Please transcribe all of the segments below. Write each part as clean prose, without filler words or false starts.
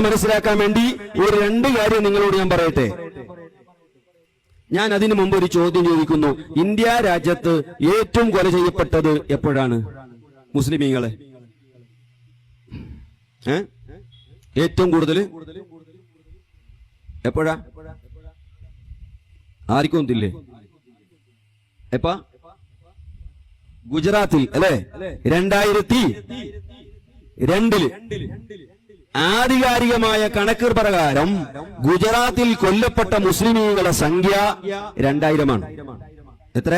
മനസ്സിലാക്കാൻ വേണ്ടി ഒരു രണ്ട് കാര്യം നിങ്ങളോട് ഞാൻ പറയട്ടെ. ഞാൻ അതിനു മുമ്പ് ഒരു ചോദ്യം ചോദിക്കുന്നു. ഇന്ത്യ രാജ്യത്ത് ഏറ്റവും കൊല ചെയ്യപ്പെട്ടത് എപ്പോഴാണ്? മുസ്ലിമീങ്ങളെ ഏറ്റവും കൂടുതൽ എപ്പോഴാ? ആർക്കും ഒന്നില്ലേ? എപ്പാ? ഗുജറാത്തിൽ അല്ലെ? 2002 ആധികാരികമായ കണക്ക് പ്രകാരം ഗുജറാത്തിൽ കൊല്ലപ്പെട്ട മുസ്ലിമീങ്ങളുടെ സംഖ്യ 2000 എത്ര?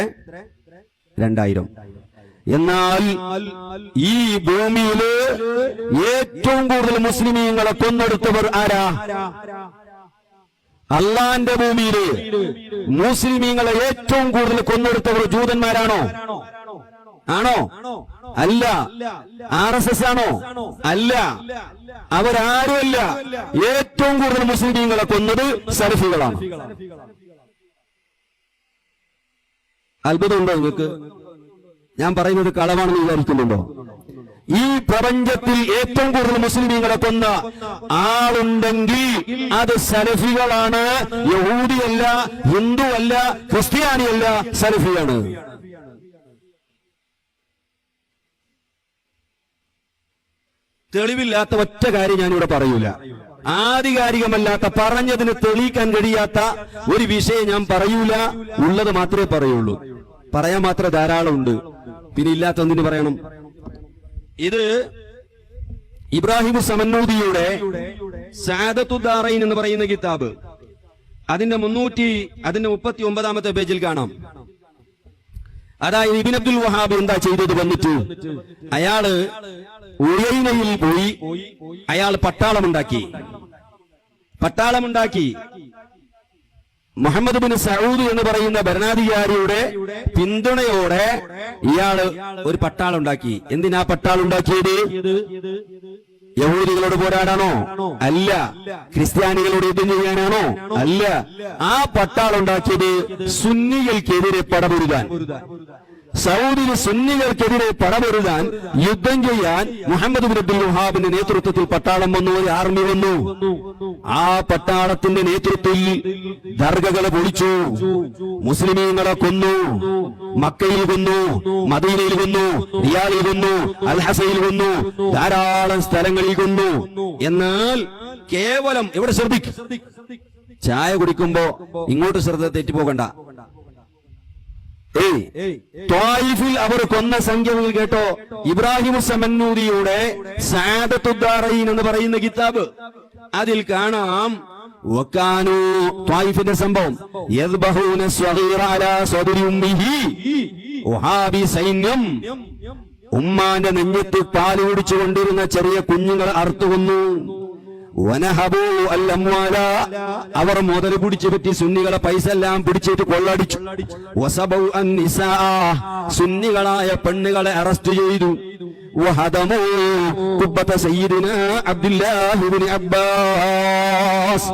2000. എന്നാൽ ഈ ഭൂമിയില് ഏറ്റവും കൂടുതൽ മുസ്ലിമീങ്ങളെ കൊന്നെടുത്തവർ ആരാ? അള്ളാന്റെ ഭൂമിയില് മുസ്ലിമീങ്ങളെ ഏറ്റവും കൂടുതൽ കൊന്നെടുത്തവർ ജൂതന്മാരാണോ? ആണോ? അല്ല. RSS ആണോ? അല്ല. അവരാരുമല്ല. ഏറ്റവും കൂടുതൽ മുസ്ലിമീങ്ങളെ കൊന്നത് സലഫികളാണ്. അത്ഭുതമുണ്ടോ നിങ്ങൾക്ക്? ഞാൻ പറയുന്നത് കളവാണെന്ന് വിചാരിക്കുന്നുണ്ടോ? ഈ പ്രപഞ്ചത്തിൽ ഏറ്റവും കൂടുതൽ മുസ്ലിമീങ്ങളെ കൊന്ന ആളുണ്ടെങ്കിൽ അത് സലഫികളാണ്. യഹൂദിയല്ല, ഹിന്ദുവല്ല, ക്രിസ്ത്യാനിയല്ല, സലഫിയാണ്. തെളിവില്ലാത്ത ഒറ്റ കാര്യം ഞാനിവിടെ പറയൂല. ആധികാരികമല്ലാത്ത, പറഞ്ഞതിന് തെളിയിക്കാൻ കഴിയാത്ത ഒരു വിഷയം ഞാൻ പറയൂല. ഉള്ളത് മാത്രമേ പറയുള്ളൂ. പറയാൻ മാത്രം ധാരാളമുണ്ട്. പിന്നെ ഇല്ലാത്ത എന്തിനു പറയണം? ഇത് ഇബ്രാഹിം സമന്നൂദിയുടെ സഅദത്തുദ്ദാറൈൻ എന്ന് പറയുന്ന കിതാബ്, അതിന്റെ 39ാമത്തെ പേജിൽ കാണാം. അതായത് ഇബ്നു അബ്ദുൽ വഹാബ് എന്താ ചെയ്തത് വന്നിട്ട്, അയാള് ഉയൈനയിൽ പോയി അയാൾ പട്ടാളമുണ്ടാക്കി. മുഹമ്മദ് ബിൻ സഊദ് എന്ന് പറയുന്ന ഭരണാധികാരിയുടെ പിന്തുണയോടെ ഇയാള് ഒരു പട്ടാളം ഉണ്ടാക്കി. എന്തിനാ പട്ടാളം ഉണ്ടാക്കിയത്? യഹൂദികളോട് പോരാടാനോ? അല്ല. ക്രിസ്ത്യാനികളോട് യുദ്ധം ചെയ്യാനാണോ? അല്ല. ആ പട്ടാളം ഉണ്ടാക്കിയത് സുന്നികൾക്കെതിരെ പടപൊരുതാൻ. സൗദിന് സുന്നികൾക്കെതിരെ പടപൊരുതാൻ, യുദ്ധം ചെയ്യാൻ മുഹമ്മദ് ബിൻ അബ്ദുൽ വഹാബിന്റെ നേതൃത്വത്തിൽ പട്ടാളം വന്നു, ഒരു ആർമി വന്നു. ആ പട്ടാളത്തിന്റെ നേതൃത്വത്തിൽ ദർഗകളെ പൊളിച്ചു, മുസ്ലിമീങ്ങളെ കൊന്നു, മക്കയിൽ കൊന്നു, മദീനയിൽ കൊന്നു, റിയാദിൽ കൊന്നു, അൽഹസയിൽ കൊന്നു, ധാരാളം സ്ഥലങ്ങളിൽ കൊന്നു. എന്നാൽ കേവലം ഇവിടെ ശ്രദ്ധിക്കും, ചായ കുടിക്കുമ്പോ ഇങ്ങോട്ട് ശ്രദ്ധ തെറ്റിപ്പോകണ്ട. ത്വായിഫിൽ അവർ കൊന്ന സംഖ്യകൾ കേട്ടോ. ഇബ്രാഹിം സമന്നൂദിയുടെ സഅദത്തുദ്ദാറൈൻ എന്ന് പറയുന്ന കിതാബ്, അതിൽ കാണാം വകാനു ത്വായിഫിന്റെ സംഭവം. യദ്ബഹൂന സ്വഗീറ അലാ സ്വദരി ഉമ്മിഹി. വഹാബി സൈന്യം ഉമ്മാന്റെ നെഞ്ഞത്ത് പാല് കുടിച്ചുകൊണ്ടിരുന്ന ചെറിയ കുഞ്ഞുങ്ങൾ അറുത്തുകൊന്നു. വനഹബൂ അൽ അംവാല, അവർ മുതൽ പിടിച്ചു പറ്റി സുന്നികളെ പൈസ എല്ലാം പിടിച്ചിട്ട് കൊള്ളടിച്ചു. വസബൗ അൻ നിസാ, സുന്നികളായ പെണ്ണുകളെ അറസ്റ്റ് ചെയ്തു. വഹദമൂ ഖുബ്ബത സയ്യിദിനാ Abdullahi Ibn Abbas.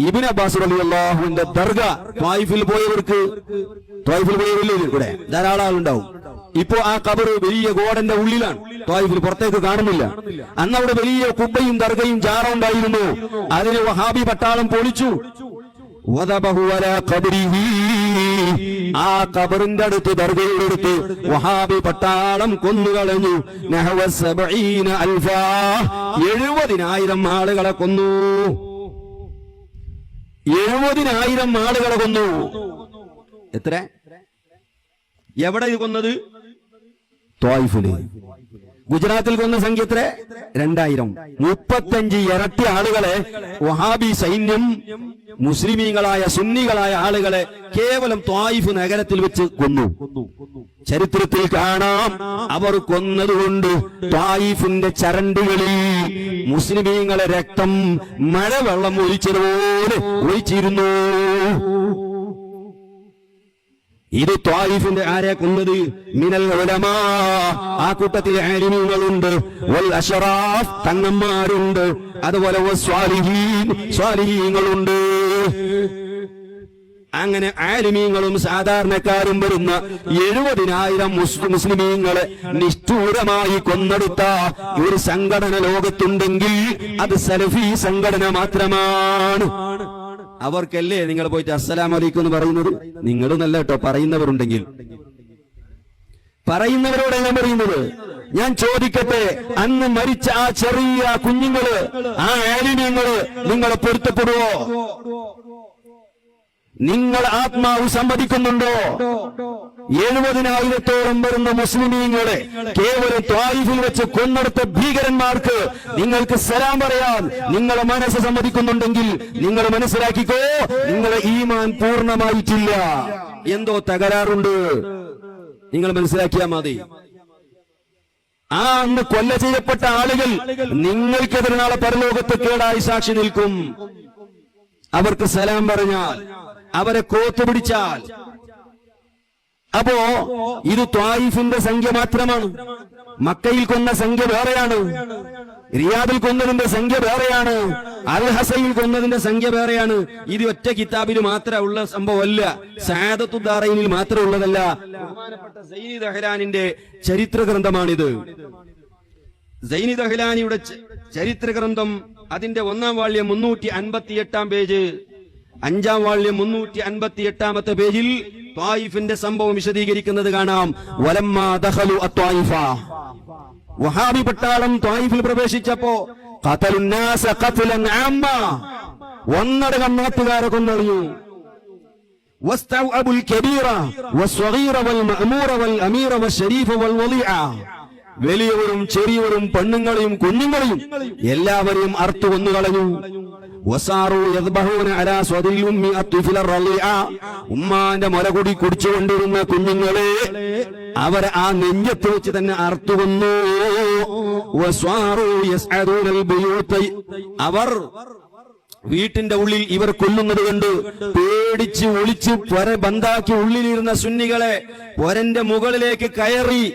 Ibn Abbas റളിയല്ലാഹു അൻഹു ദർഗ ത്വായിഫിൽ പോയവർക്ക്, ത്വായിഫിൽ പോയവരില്ലേ ഇവിടെ ധാരാളം ആളുണ്ടാവും. ഇപ്പോ ആ ഖബർ വലിയ ഗോഡന്റെ ഉള്ളിലാണ്, ത്വായിഫിൽ പുറത്തേക്ക് കാണുന്നില്ല. അന്ന് അവിടെ വലിയ കുബ്ബയും ദർഗയും ജാറ ഉണ്ടായിരുന്നു. അതിന് വഹാബി പട്ടാളം പൊളിച്ചു. ആ ഖബറിന്റെ അടുത്ത്, ദർഗയുടെ അടുത്ത് വഹാബി പട്ടാളം കൊന്നുകളഞ്ഞു. 70,000 ആളുകളെ കൊന്നു. 70,000 ആളുകളെ കൊന്നു. എത്ര? എവിടെ ഇത് കൊന്നത്? ത്വായിഫില്. ഗുജറാത്തിൽ കൊന്ന സംഖ്യ എത്ര? 2000. 35 ഇരട്ടി ആളുകളെ വഹാബി സൈന്യം, മുസ്ലിമീങ്ങളായ സുന്നികളായ ആളുകളെ കേവലം ത്വായിഫ് നഗരത്തിൽ വെച്ച് കൊന്നു. ചരിത്രത്തിൽ കാണാം, അവർ കൊന്നതുകൊണ്ട് ത്വായിഫിന്റെ ചരണ്ടുകളിൽ മുസ്ലിമീങ്ങളെ രക്തം മഴവെള്ളം ഒഴിച്ചതുപോലെ ഒഴിച്ചിരുന്നു. ഇത് ത്വായിഫിന്റെ ആരെ കൊന്നത്? മിനൽ ഉലമാ, ആ കൂട്ടത്തിൽ ആലിമീങ്ങളുണ്ട്, വൽ അശ്റാഫ്, തങ്ങന്മാരുണ്ട്, അതുപോലെ സ്വാലിഹീൻ, സ്വാലിഹീങ്ങളുണ്ട്. അങ്ങനെ ആലിമീങ്ങളും സാധാരണക്കാരും വരുന്ന 70,000 മുസ്ലിമീങ്ങളെ നിഷ്ഠൂരമായി കൊന്നെടുത്ത ഒരു സംഘടന ലോകത്തുണ്ടെങ്കിൽ അത് സലഫി സംഘടന മാത്രമാണ്. അവർക്കല്ലേ നിങ്ങൾ പോയിട്ട് അസ്സലാമു അലൈക്കും എന്ന് പറയുന്നത്? നിങ്ങളൊന്നല്ല കേട്ടോ, പറയുന്നവരുണ്ടെങ്കിൽ. പറയുന്നവരോട് ഞാൻ പറയുന്നത്, ഞാൻ ചോദിക്കട്ടെ, അന്ന് മരിച്ച ആ ചെറിയ കുഞ്ഞുങ്ങള്, ആ ആലിമീങ്ങള് നിങ്ങളെ പൊരുത്തപ്പെടുവോ? നിങ്ങൾ ആത്മാവ് സമ്മതിക്കുന്നുണ്ടോ? 70,000-ഓളം വരുന്ന മുസ്ലിമീങ്ങളെ കേവലം ത്വായിഫിൽ വെച്ച് കൊന്നെടുത്ത ഭീകരന്മാർക്ക് നിങ്ങൾക്ക് സലാം പറയാൻ നിങ്ങളെ മനസ്സ് സമ്മതിക്കുന്നുണ്ടെങ്കിൽ നിങ്ങൾ മനസ്സിലാക്കിക്കോ, നിങ്ങളെ ഈമാൻ പൂർണ്ണമായിട്ടില്ല, എന്തോ തകരാറുണ്ട്. നിങ്ങൾ മനസ്സിലാക്കിയാൽ മതി. ആ അന്ന് കൊല്ല ചെയ്യപ്പെട്ട ആളുകൾ നിങ്ങൾക്കെതിരെ നാളെ പരലോകത്ത് കേടായി സാക്ഷി നിൽക്കും. അവർക്ക് സലാം പറഞ്ഞാൽ, അവരെ കോത്തുപിടിച്ചാൽ. അപ്പോ ഇത് ത്വായിഫിന്റെ സംഖ്യ മാത്രമാണ്. മക്കയിൽ കൊന്ന സംഖ്യ വേറെയാണ്, റിയാദിൽ കൊന്നതിന്റെ സംഖ്യ വേറെയാണ്, അൽ ഹസയിൽ കൊന്നതിന്റെ സംഖ്യ വേറെയാണ്. ഇത് ഒറ്റ കിതാബിൽ മാത്രം ഉള്ള സംഭവമല്ല, സഅദത്തു ദാറൈനിൽ മാത്രം ഉള്ളതല്ല. ബഹുമാനപ്പെട്ട സൈനി ദഹ്ലാനിന്റെ ചരിത്ര ഗ്രന്ഥമാണിത്. സൈനി ദഹ്ലാനിയുടെ ചരിത്ര ഗ്രന്ഥം, അതിന്റെ 1-ാം വാള്യം 358-ാം പേജ്, 5-ാം വാള്യം 358-ാമത്തെ പേജിൽ ത്വായിഫിന്റെ സംഭവം വിശദീകരിക്കുന്നത് കാണാം. വലമ്മാ ദഖലു അത്വായിഫ, വഹാബി പട്ടാളം ത്വായിഫിൽ പ്രവേശിച്ചപ്പോ ഖതലുന്നാസ ഖത്ലൻ ആമ്മ, ഒന്നടങ്കം നാട്ടുകാരെ കൊന്നറിഞ്ഞു. വസ്തഅബുൽ കബീറ വസ്സഗീറ വൽ മഅമൂറ വൽ അമീറ വശരീഫ വൽ വളിഅ, വലിയവരും ചെറിയവരും പെണ്ണുങ്ങളെയും കുഞ്ഞുങ്ങളെയും എല്ലാവരെയും അർത്തു കൊന്നുകളഞ്ഞു. ഉമ്മാന്റെ മുലകുടി കുടിച്ചുകൊണ്ടിരുന്ന കുഞ്ഞുങ്ങളെ അവരെ ആ നെഞ്ചത്ത് വെച്ച് തന്നെ അർത്തുകൊന്നു. അവർ വീട്ടിന്റെ ഉള്ളിൽ ഇവർ കൊല്ലുന്നത് കണ്ട് പേടിച്ച് ഒളിച്ച് പൊര ബന്ധാക്കി ഉള്ളിലിരുന്ന സുന്നികളെ പൊരന്റെ മുകളിലേക്ക് കയറി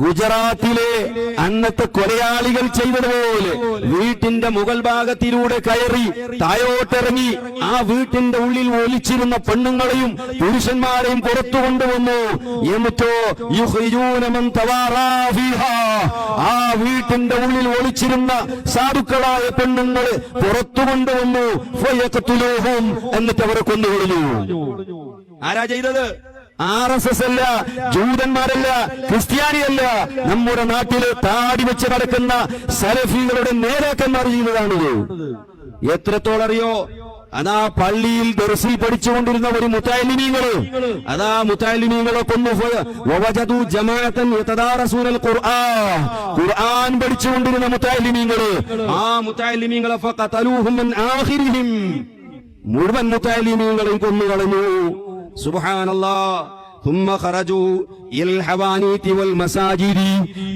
ഗുജറാത്തിലെ അന്നത്തെ കൊലയാളികൾ ചെയ്തതുപോലെ വീട്ടിന്റെ മുകൾ ഭാഗത്തിലൂടെ കയറി താഴോട്ടിറങ്ങി ആ വീട്ടിന്റെ ഉള്ളിൽ ഒളിച്ചിരുന്ന പെണ്ണുങ്ങളെയും പുരുഷന്മാരെയും പുറത്തു കൊണ്ടുവന്നു. എന്നിട്ടോ ആ വീട്ടിന്റെ ഉള്ളിൽ ഒളിച്ചിരുന്ന സാധുക്കളായ പെണ്ണുങ്ങളെ പുറത്തു കൊണ്ടുവന്നു. എന്നിട്ട് അവരെ കൊന്നുകൊടുന്നു. ആരാ ചെയ്തത്? RSS അല്ല, ജൂതന്മാരല്ല, ക്രിസ്ത്യാനിയല്ല, നമ്മുടെ നാട്ടില് താടി വെച്ച് നടക്കുന്ന സലഫികളുടെ നേതാക്കന്മാർ ചെയ്യുന്നതാണിത്. എത്രത്തോളം അറിയോ? അതാ പള്ളിയിൽ ദർസിൽ പഠിച്ചുകൊണ്ടിരുന്ന ഒരു മുതഅല്ലിമീങ്ങള്, അതാ മുതഅല്ലിമീങ്ങളെ കൊന്നു. വവജദു ജമാഅതൻ യതദാറസൂനൽ ഖുർആൻ, ഖുർആൻ പഠിച്ചുകൊണ്ടിരുന്ന മുതഅല്ലിമീങ്ങള്, ആ മുതഅല്ലിമീങ്ങളെ ഫഖതലൂഹും മിൻ ആഖിരിഹിം, മുഴുവൻ മുതഅല്ലിമീങ്ങളെയും കൊന്നുകളഞ്ഞു. സുബ്ഹാനല്ലാഹ്. ثم خرجوا الى الحوانيت والمساجد,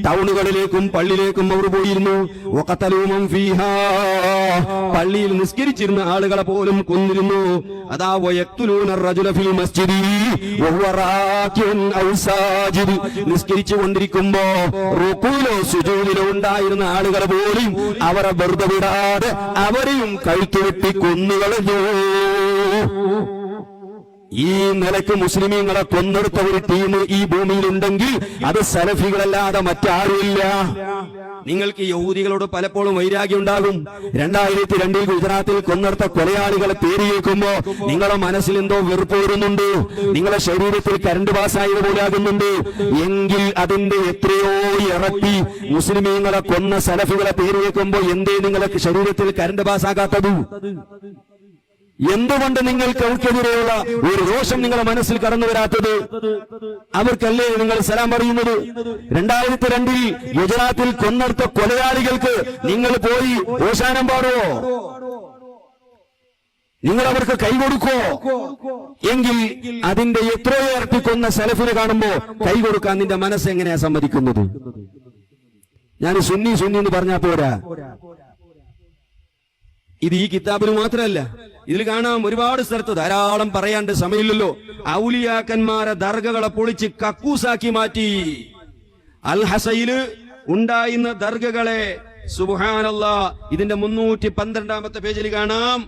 ടൗണുകളിലേക്കും പള്ളിയിലേക്കും അവർ പോയിരുന്നു. وقتلوا من فيها, പള്ളിയിൽ നിസ്കരിച്ചിരുന്ന ആളുകളെ പോലും കൊന്നിരുന്നു. അതാ ويقتلون الرجل في المسجد وهو راكع او ساجد, നിസ്കരിച്ചു കൊണ്ടിരിക്കുമ്പോ റുകൂലോ സുജൂദിലോ ഉണ്ടായിരുന്ന ആളുകളെ പോലും അവരെ വെറുതെ വിടാതെ അവരെയും കഴുത്തുവെട്ടി കൊന്നുകളഞ്ഞു. ഈ നിലയ്ക്ക് മുസ്ലിമീങ്ങളെ കൊന്നെടുത്ത ഒരു ടീം ഈ ഭൂമിയിലുണ്ടെങ്കിൽ അത് സലഫികളല്ലാതെ മറ്റാരുമില്ല. നിങ്ങൾക്ക് യഹൂദികളോട് പലപ്പോഴും വൈരാഗ്യം ഉണ്ടാകും. 2002 ഗുജറാത്തിൽ കൊന്നെടുത്ത കൊലയാളികളെ പേര് കേൾക്കുമ്പോ നിങ്ങളുടെ മനസ്സിൽ എന്തോ വെറുപ്പ് വരുന്നുണ്ട്, നിങ്ങളുടെ ശരീരത്തിൽ കരണ്ട് പാസ്സായത് പോലെ ആകുന്നുണ്ട്. എങ്കിൽ അതിന്റെ എത്രയോ ഇരട്ടി മുസ്ലിമീങ്ങളെ കൊന്ന സലഫികളെ പേര് കേൾക്കുമ്പോ എന്തേ നിങ്ങളുടെ ശരീരത്തിൽ കരണ്ട് പാസ്സാകാത്തത്? എന്തുകൊണ്ട് നിങ്ങൾക്ക് അവർക്കെതിരെയുള്ള ഒരു രോഷം നിങ്ങളുടെ മനസ്സിൽ കടന്നു വരാത്തത്? അവർക്കല്ലേ നിങ്ങൾ സലാം പറയുന്നത്? 2002 ഗുജറാത്തിൽ കൊന്നെടുത്ത കൊലയാളികൾക്ക് നിങ്ങൾ പോയി ഓശാനം പാടുവോ? നിങ്ങൾ അവർക്ക് കൈകൊടുക്കോ? എങ്കിൽ അതിന്റെ എത്രയോ ഇരട്ടി കൊന്ന സലഫിനെ കാണുമ്പോ കൈകൊടുക്കാൻ നിന്റെ മനസ്സ് എങ്ങനെയാ സമ്മതിക്കുന്നത്? ഞാൻ സുന്നി എന്ന് പറഞ്ഞാ പോരാ. ഇത് ഈ കിതാബിന് മാത്രമല്ല, ഇതിൽ കാണാം ഒരുപാട് സ്ഥലത്ത്, ധാരാളം പറയാണ്ട് സമയമില്ലല്ലോ. ഔലിയാക്കന്മാരെ ദർഗകളെ പൊളിച്ച് കക്കൂസാക്കി മാറ്റി. അൽ ഹസയില് ഉണ്ടായിരുന്ന ദർഗകളെ സുബ്ഹാനല്ലാഹ്, ഇതിന്റെ 312-ാമത്തെ പേജിൽ കാണാം,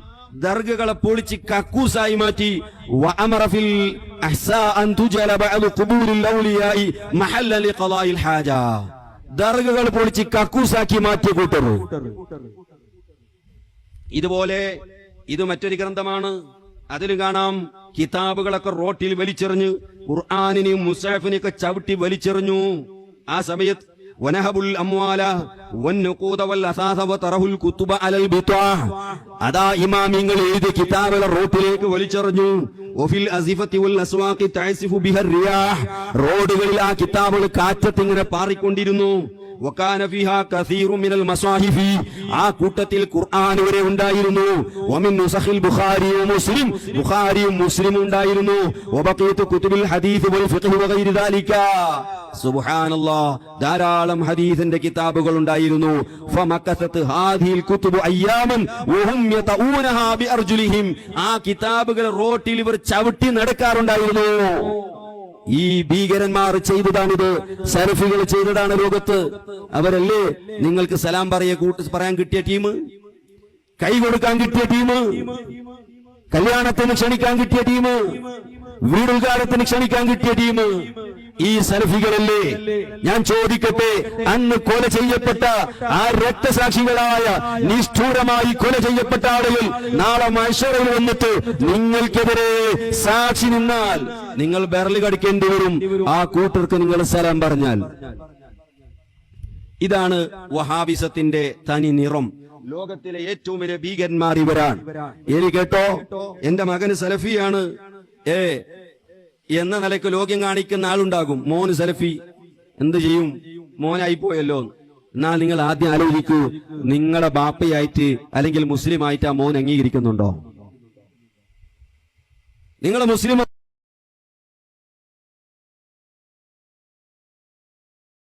ദർഗകളെ പൊളിച്ച് കക്കൂസായി മാറ്റി. വഅമറ ഫിൽ അഹ്സാ അൻ തുജല ബഅദു ഖുബൂരിൽ ഔലിയാഇ മഹല്ലൻ ലിഖളാഇൽ ഹാജ. ദർഗകൾ പൊളിച്ച് കക്കൂസാക്കി മാറ്റിയ കൂട്ടർ. ഇതുപോലെ ഇത് മറ്റൊരു ഗ്രന്ഥമാണ്. അതിൽ കാണാം കിതാബുകളൊക്കെ റോട്ടിൽ വലിച്ചെറിഞ്ഞ് ഖുർആനിനെയും മുസ്ഹഫിനെയൊക്കെ ചവിട്ടി വലിച്ചെറിഞ്ഞു. ആ സമയത്ത് വനഹബുൽ അംവാല വന്നുഖൂദ വൽ അസാസ വതറഹുൽ കുതുബ അലൽ ബിത്വാഹ്. അതാ ഇമാമിങ്ങൾ എഴുതിയ കിതാബുകൾ റോട്ടിലേക്ക് വലിച്ചെറിഞ്ഞു. വഫിൽ അസിഫത്തി വൽ അസ്വാഖി തഅസിഫു ബിഹർ റിയാഹ്. റോഡുകളിൽ ആ കിതാബുകൾ കാറ്റത്ത് ഇങ്ങനെ പാറിക്കൊണ്ടിരുന്നു. വകാന ഫീഹാ കസീറു മിനൽ മസാഹിഫി. ആ കൂട്ടത്തിൽ ഖുർആൻ വരെ ഉണ്ടായിരുന്നു. വമിൻ നുസഖിൽ ബുഖാരി വമുസ്ലിം. ബുഖാരിയും മുസ്ലിമും ഉണ്ടായിരുന്നു. വബഖീതു കുതുബിൽ ഹദീസ് വൽ ഫിഖ് വഗൈരി ദാലിക. സുബ്ഹാനല്ലാഹ്, ധാരാളം ഹദീസിന്റെ കിതാബുകൾ ഉണ്ടായിരുന്നു. ഫമക്കസത് ഹാദിഹിൽ കുതുബു അയ്യാമൻ വഹും യതഊനഹാ ബിഅർജുലിഹിം. ആ കിതാബുകൾ റോട്ടിൽ ഇവർ ചവിട്ടി നടക്കാറുണ്ടായിരുന്നു. ഈ ഭീകരന്മാർ ചെയ്തതാണിത്. സലഫികൾ ചെയ്തതാണ് ലോകത്ത്. അവരല്ലേ നിങ്ങൾക്ക് സലാം പറയാൻ കിട്ടിയ ടീം, കൈ കൊടുക്കാൻ കിട്ടിയ ടീം, കല്യാണത്തിന് ക്ഷണിക്കാൻ കിട്ടിയ ടീം, വീടുദ്ഘാടനത്തിന് ക്ഷണിക്കാൻ കിട്ടിയ ടീം ഈ സലഫികളല്ലേ? ഞാൻ ചോദിക്കട്ടെ, അന്ന് കൊല ചെയ്യപ്പെട്ട ആ രക്തസാക്ഷികളായ നിഷ്ഠൂരമായി കൊല ചെയ്യപ്പെട്ട ആളുകൾ നാളെ മഹ്ശറിൽ വന്നിട്ട് നിങ്ങൾക്കെതിരെ സാക്ഷി നിന്നാൽ നിങ്ങൾ ബെറല് കടിക്കേണ്ടി വരും. ആ കൂട്ടർക്ക് നിങ്ങൾ സലാം പറഞ്ഞാൽ. ഇതാണ് വഹാബിസത്തിന്റെ തനി നിറം. ലോകത്തിലെ ഏറ്റവും വലിയ ഭീകരന്മാർ ഇവരാണ്. ഇനി കേട്ടോ, എന്റെ മകന് സലഫിയാണ് എന്ന നിലയ്ക്ക് ലോകം കാണിക്കുന്ന ആളുണ്ടാകും. മോന് സലഫി, എന്ത് ചെയ്യും? മോനായിപ്പോയല്ലോ. എന്നാൽ നിങ്ങൾ ആദ്യം ആലോചിക്കൂ, നിങ്ങളെ ബാപ്പയായിട്ട് അല്ലെങ്കിൽ മുസ്ലിം ആയിട്ട് ആ മോൻ അംഗീകരിക്കുന്നുണ്ടോ? നിങ്ങൾ മുസ്ലിം